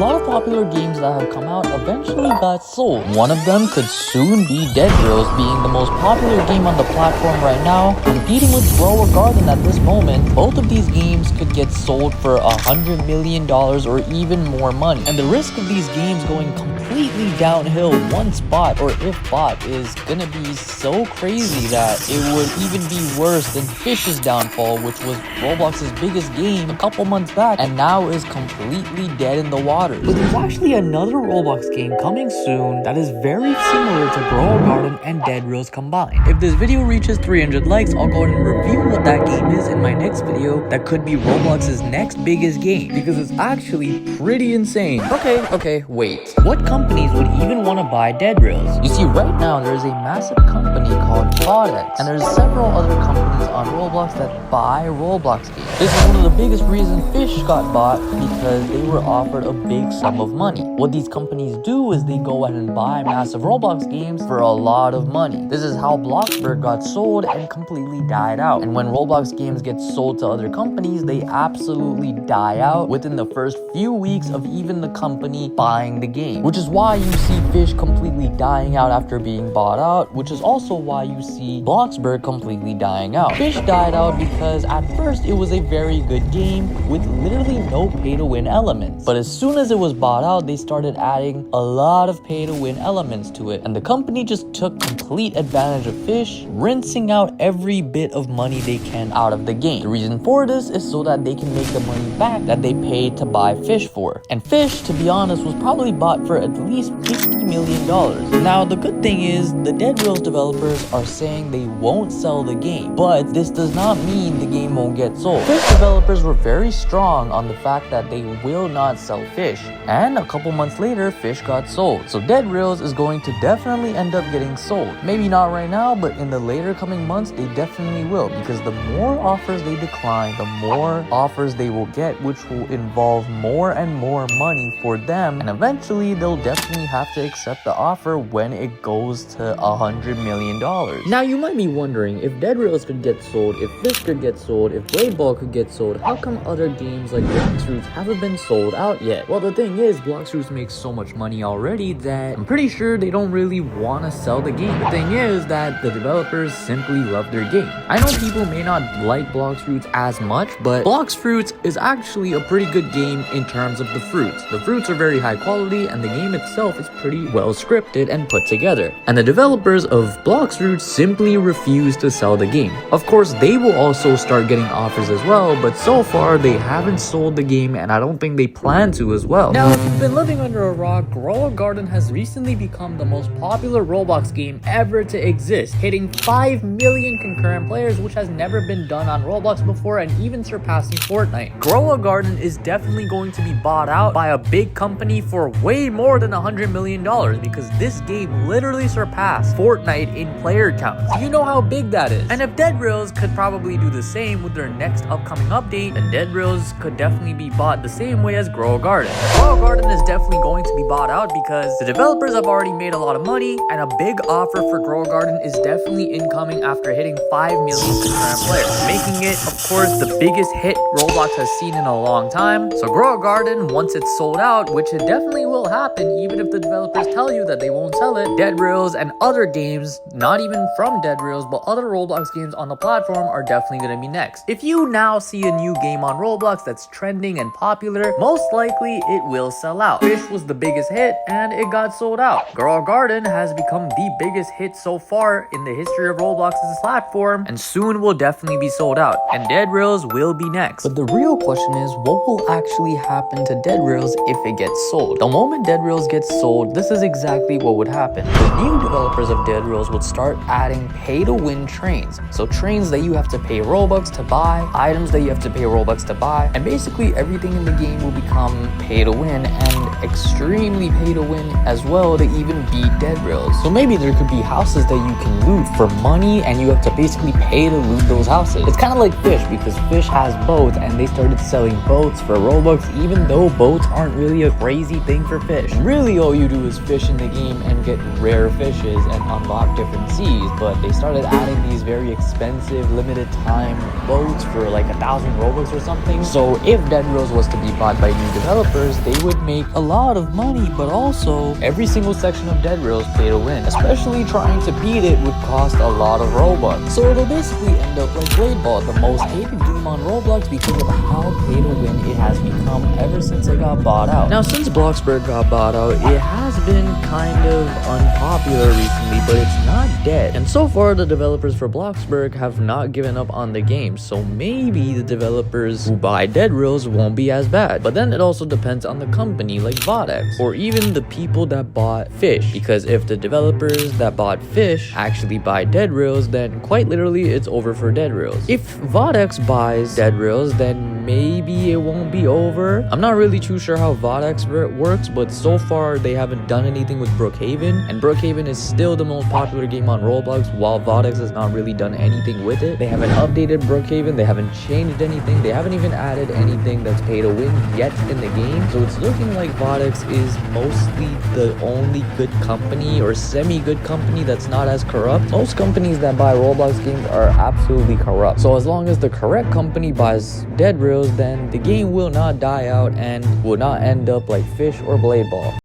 lot of popular games that have come out eventually got sold. One of them could soon be deadrails, being the most popular game on the platform right now, competing with growagarden at this moment. Both of these games could get sold for $100 million or even more money. And the risk of these games going completely downhill once bought or if bought is gonna be so crazy that it would even be worse than Fish's downfall, which was Roblox's biggest game a couple months back and now is completely dead in the water. But there's actually another Roblox game coming soon that is very similar to growagarden and deadrails combined. If this video reaches 300 likes, I'll go ahead and review what that game is in my next video. That could be Roblox's next biggest game because it's actually pretty insane. Okay, wait. What companies would even want to buy deadrails? You see, right now there's a massive company called Roblox, and there's several other companies on Roblox that buy Roblox games. This is one of the biggest reasons Fish got bought, because they were offered a big sum of money. What these companies do is they go ahead and buy massive Roblox games for a lot of money. This is how Bloxburg got sold and completely died out. And when Roblox games get sold to other companies, they absolutely die out within the first few weeks of even the company buying the game, which is why you see Fish completely dying out after being bought out, which is also why you see Bloxburg completely dying out. Fish died out because at first it was a very good game with literally no pay-to-win elements. But as soon as it was bought out, they started adding a lot of pay-to-win elements to it. And the company just took complete advantage of Fish, rinsing out every bit of money they can out of the game. The reason for this is so that they can make the money back that they paid to buy Fish for. And Fish, to be honest, was probably bought for at least $50 million. Now, the good thing is the deadrails developers are saying they won't sell the game, but this does not mean the game won't get sold. Fish developers were very strong on the fact that they will not sell Fish, and a couple months later Fish got sold. So deadrails is going to definitely end up getting sold. Maybe not right now, but in the later coming months they definitely will, because the more offers they decline, the more offers they will get, which will involve more and more money for them, and eventually they'll definitely have to accept the offer when it goes to $100 million. Now you might be wondering, if deadrails could get sold, if Fish could get sold, if Blade Ball could get sold, how come other games like Bloxroots haven't been sold out yet? Well, the thing is, Bloxroots makes so much money already that I'm pretty sure they don't really want to sell the game. The thing is that the developers simply love their game. I know people may not like Bloxroots as much, but Bloxroots is actually a pretty good game in terms of the fruits. The fruits are very high quality and the game itself is pretty well scripted and put together. And the developers of Bloxroots simply refuse to sell the game. Of course, they will also start getting offers as well, but so far they haven't sold the game and I don't think they plan to as well. Now, if you've been living under a rock, growagarden has recently become the most popular Roblox game ever to exist, hitting 5 million concurrent players, which has never been done on Roblox before, and even surpassing Fortnite. growagarden is definitely going to be bought out by a big company for way more than $100 million, because this game literally surpassed Fortnite in player counts. You know how big that is. And if deadrails could probably do the same with their next upcoming update, then deadrails could definitely be bought the same way as growagarden. growagarden is definitely going to be bought out because the developers have already made a lot of money, and a big offer for growagarden is definitely incoming after hitting 5 million concurrent players, making it, of course, the biggest hit Roblox has seen in a long time. So growagarden, once it's sold out, which it definitely will happen even if the developers tell you that they won't sell it, deadrails and other games, not even from deadrails, but other Roblox games on the platform are definitely going to be next. If you now see a new game on Roblox that's trending and popular, most likely it will sell out. Fish was the biggest hit and it got sold out. growagarden has become the biggest hit so far in the history of Roblox's platform and soon will definitely be sold out. And deadrails will be next. But the real question is, what will actually happen to deadrails if it gets sold? The moment deadrails gets sold, this is exactly what would happen. The new developers of deadrails would start adding pay-to-win trains. So trains that you have to pay Robux to buy, items that you have to pay Robux to buy, and basically everything in the game will become pay-to-win and extremely pay-to-win as well to even beat deadrails. So maybe there could be houses that you can loot for money and you have to basically pay to loot those houses. It's kind of like Fish, because Fish has boats and they started selling boats for Robux, even though boats aren't really a crazy thing for Fish. Really, all you do is fish in the game and get rare fishes and unlock different seas, but they started adding these very expensive limited time boats for like 1,000 Robux or something. So if deadrails was to be bought by new developers, developers, they would make a lot of money, but also every single section of deadrails pay to win. Especially trying to beat it would cost a lot of Robux. So it'll basically end up like Blade Ball, the most hated game on Roblox because of how pay to win it has become ever since it got bought out. Now, since Bloxburg got bought out, it has been kind of unpopular recently, but it's not dead. And so far, the developers for Bloxburg have not given up on the game, so maybe the developers who buy deadrails won't be as bad. But then it also depends on the company like Vodex, or even the people that bought Fish, because if the developers that bought Fish actually buy deadrails, then quite literally it's over for deadrails. If Vodex buys deadrails, then maybe it won't be over. I'm not really too sure how Vodex works, but so far they haven't done anything with Brookhaven, and Brookhaven is still the most popular game on Roblox, while Vodex has not really done anything with it. They haven't updated Brookhaven, they haven't changed anything, they haven't even added anything that's pay to win yet in the game. So it's looking like Vodex is mostly the only good company or semi-good company that's not as corrupt. Most companies that buy Roblox games are absolutely corrupt. So as long as the correct company buys deadrails, then the game will not die out and will not end up like Fish or Blade Ball.